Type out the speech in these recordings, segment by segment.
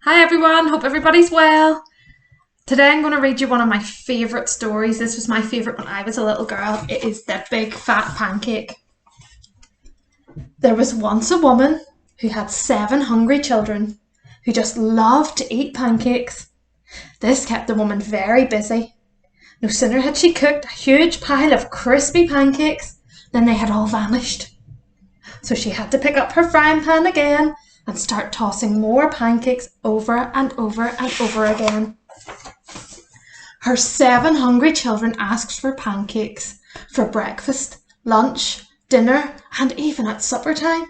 Hi everyone, hope everybody's well. Today I'm going to read you one of my favourite stories. This was my favourite when I was a little girl. It is The Big Fat Pancake. There was once a woman who had 7 hungry children who just loved to eat pancakes. This kept the woman very busy. No sooner had she cooked a huge pile of crispy pancakes than they had all vanished. So she had to pick up her frying pan again and start tossing more pancakes over and over and over again. Her 7 hungry children asked for pancakes for breakfast, lunch, dinner, and even at supper time.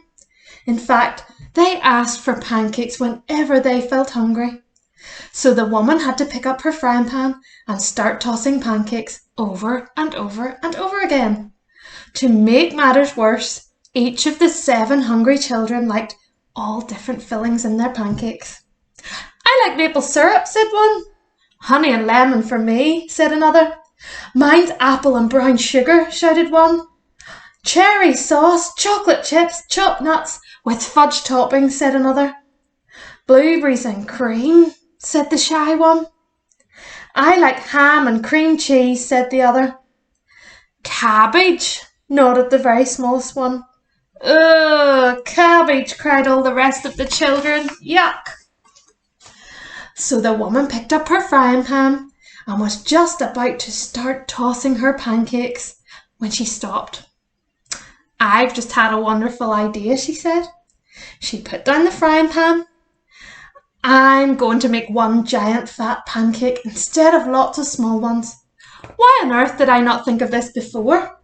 In fact, they asked for pancakes whenever they felt hungry. So the woman had to pick up her frying pan and start tossing pancakes over and over and over again. To make matters worse, each of the 7 hungry children liked all different fillings in their pancakes. "I like maple syrup," said one. "Honey and lemon for me," said another. "Mine's apple and brown sugar," shouted one. "Cherry sauce, chocolate chips, chopped nuts with fudge toppings," said another. "Blueberries and cream," said the shy one. "I like ham and cream cheese," said the other. "Cabbage," nodded the very smallest one. "Ugh, cabbage," cried all the rest of the children. "Yuck." So the woman picked up her frying pan and was just about to start tossing her pancakes when she stopped. "I've just had a wonderful idea," she said. She put down the frying pan. "I'm going to make one giant fat pancake instead of lots of small ones. Why on earth did I not think of this before?"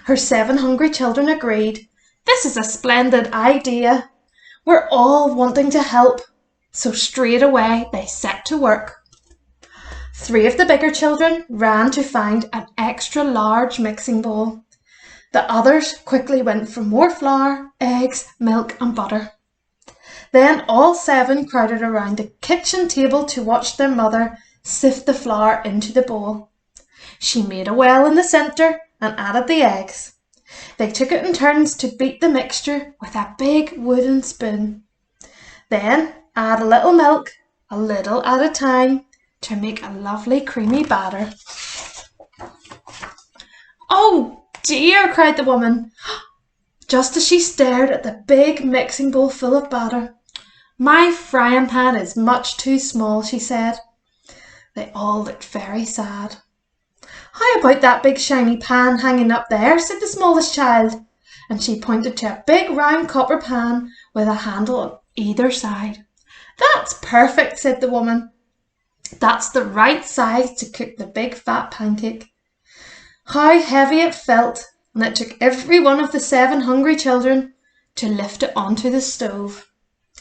Her 7 hungry children agreed. "This is a splendid idea. We're all wanting to help." So straight away they set to work. 3 of the bigger children ran to find an extra large mixing bowl. The others quickly went for more flour, eggs, milk and butter. Then all 7 crowded around the kitchen table to watch their mother sift the flour into the bowl. She made a well in the centre and added the eggs. They took it in turns to beat the mixture with a big wooden spoon. Then add a little milk, a little at a time, to make a lovely creamy batter. "Oh dear," cried the woman, just as she stared at the big mixing bowl full of batter. "My frying pan is much too small," she said. They all looked very sad. "How about that big shiny pan hanging up there?" said the smallest child, and she pointed to a big round copper pan with a handle on either side. "That's perfect," said the woman. "That's the right size to cook the big fat pancake." How heavy it felt, and it took every one of the 7 hungry children to lift it onto the stove.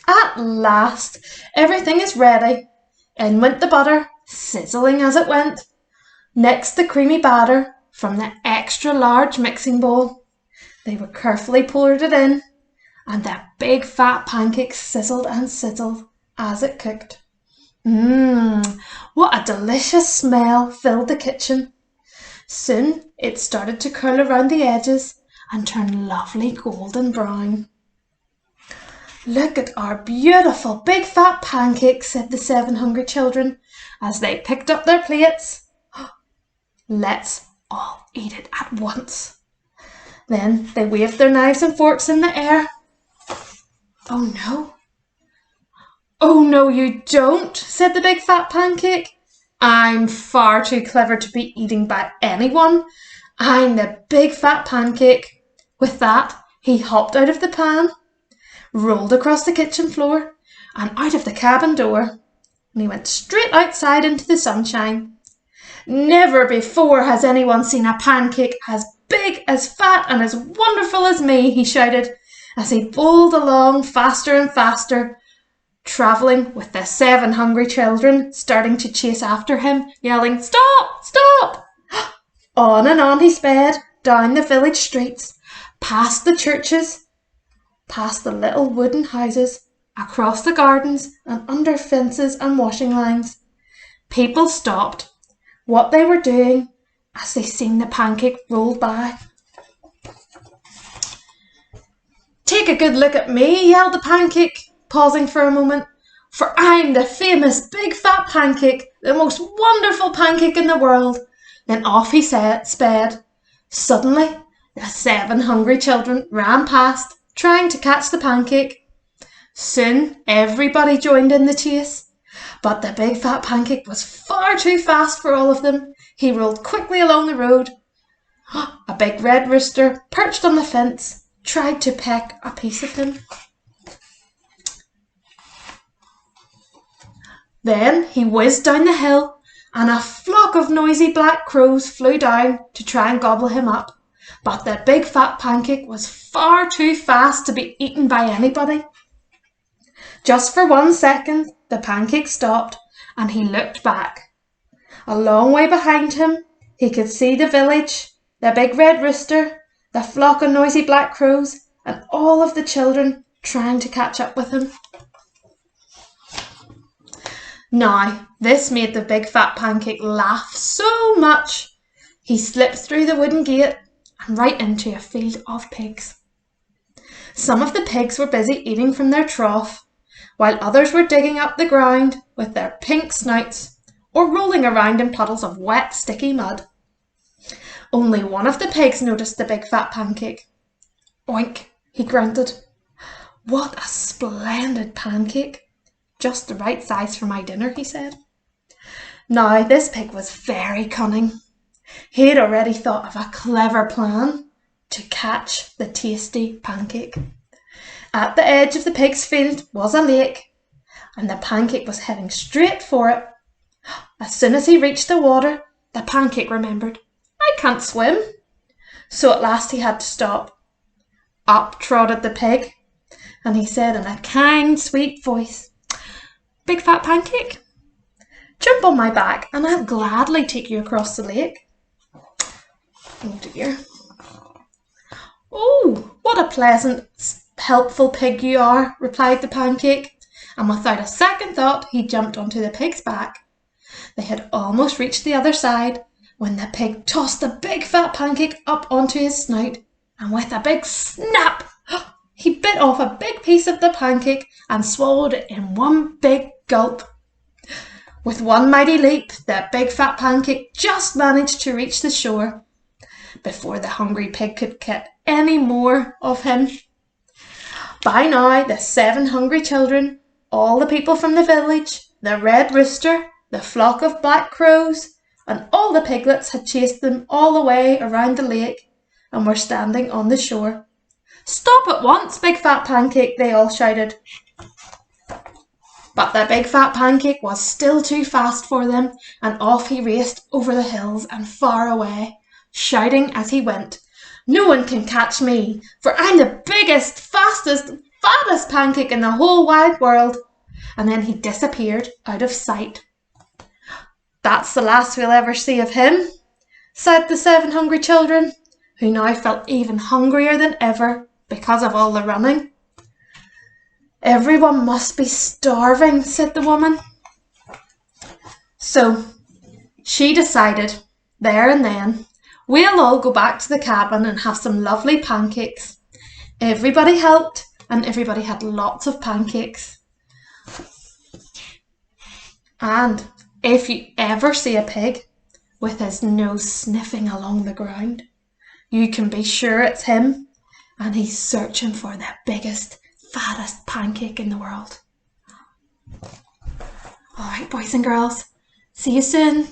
At last, everything is ready. In went the butter, sizzling as it went. Next the creamy batter from the extra large mixing bowl. They were carefully poured it in, and the big fat pancake sizzled and sizzled as it cooked. What a delicious smell filled the kitchen. Soon it started to curl around the edges and turn lovely golden brown. "Look at our beautiful big fat pancake," said the 7 hungry children as they picked up their plates. "Let's all eat it at once." Then they waved their knives and forks in the air. "Oh no. Oh no, you don't," said the big fat pancake. "I'm far too clever to be eaten by anyone. I'm the big fat pancake." With that, he hopped out of the pan, rolled across the kitchen floor and out of the cabin door, and he went straight outside into the sunshine. "Never before has anyone seen a pancake as big, as fat and as wonderful as me," he shouted as he bowled along faster and faster, travelling with the 7 hungry children starting to chase after him, yelling, "Stop! Stop!" On and on he sped, down the village streets, past the churches, past the little wooden houses, across the gardens and under fences and washing lines. People stopped what they were doing as they seen the pancake roll by. "Take a good look at me," yelled the pancake, pausing for a moment, for I'm the famous big fat pancake, the most wonderful pancake in the world. Then off he sped. Suddenly, the 7 hungry children ran past, trying to catch the pancake. Soon, everybody joined in the chase. But the big fat pancake was far too fast for all of them. He rolled quickly along the road. A big red rooster, perched on the fence, tried to peck a piece of him. Then he whizzed down the hill, and a flock of noisy black crows flew down to try and gobble him up. But the big fat pancake was far too fast to be eaten by anybody. Just for 1 second, the pancake stopped, and he looked back. A long way behind him, he could see the village, the big red rooster, the flock of noisy black crows, and all of the children trying to catch up with him. Now, this made the big fat pancake laugh so much. He slipped through the wooden gate and right into a field of pigs. Some of the pigs were busy eating from their trough, while others were digging up the ground with their pink snouts or rolling around in puddles of wet, sticky mud. Only one of the pigs noticed the big fat pancake. Oink, he grunted. What a splendid pancake. Just the right size for my dinner, he said. Now, this pig was very cunning. He had already thought of a clever plan to catch the tasty pancake. At the edge of the pig's field was a lake, and the pancake was heading straight for it. As soon as he reached the water, the pancake remembered, I can't swim. So at last he had to stop. Up trotted the pig, and he said in a kind, sweet voice, Big fat pancake, jump on my back and I'll gladly take you across the lake. Oh dear. Oh, what a pleasant, helpful pig you are, replied the pancake, and without a second thought he jumped onto the pig's back. They had almost reached the other side when the pig tossed the big fat pancake up onto his snout, and with a big snap, he bit off a big piece of the pancake and swallowed it in one big gulp. With one mighty leap, the big fat pancake just managed to reach the shore before the hungry pig could get any more of him. By now, the 7 hungry children, all the people from the village, the red rooster, the flock of black crows, and all the piglets had chased them all the way around the lake and were standing on the shore. Stop at once, big fat pancake, they all shouted. But the big fat pancake was still too fast for them, and off he raced over the hills and far away, shouting as he went, No one can catch me, for I'm the biggest, fastest, fattest pancake in the whole wide world. And then he disappeared out of sight. That's the last we'll ever see of him, said the 7 hungry children, who now felt even hungrier than ever because of all the running. Everyone must be starving, said the woman. So she decided, there and then, we'll all go back to the cabin and have some lovely pancakes. Everybody helped, and everybody had lots of pancakes. And if you ever see a pig with his nose sniffing along the ground, you can be sure it's him, and he's searching for the biggest, fattest pancake in the world. All right, boys and girls, see you soon.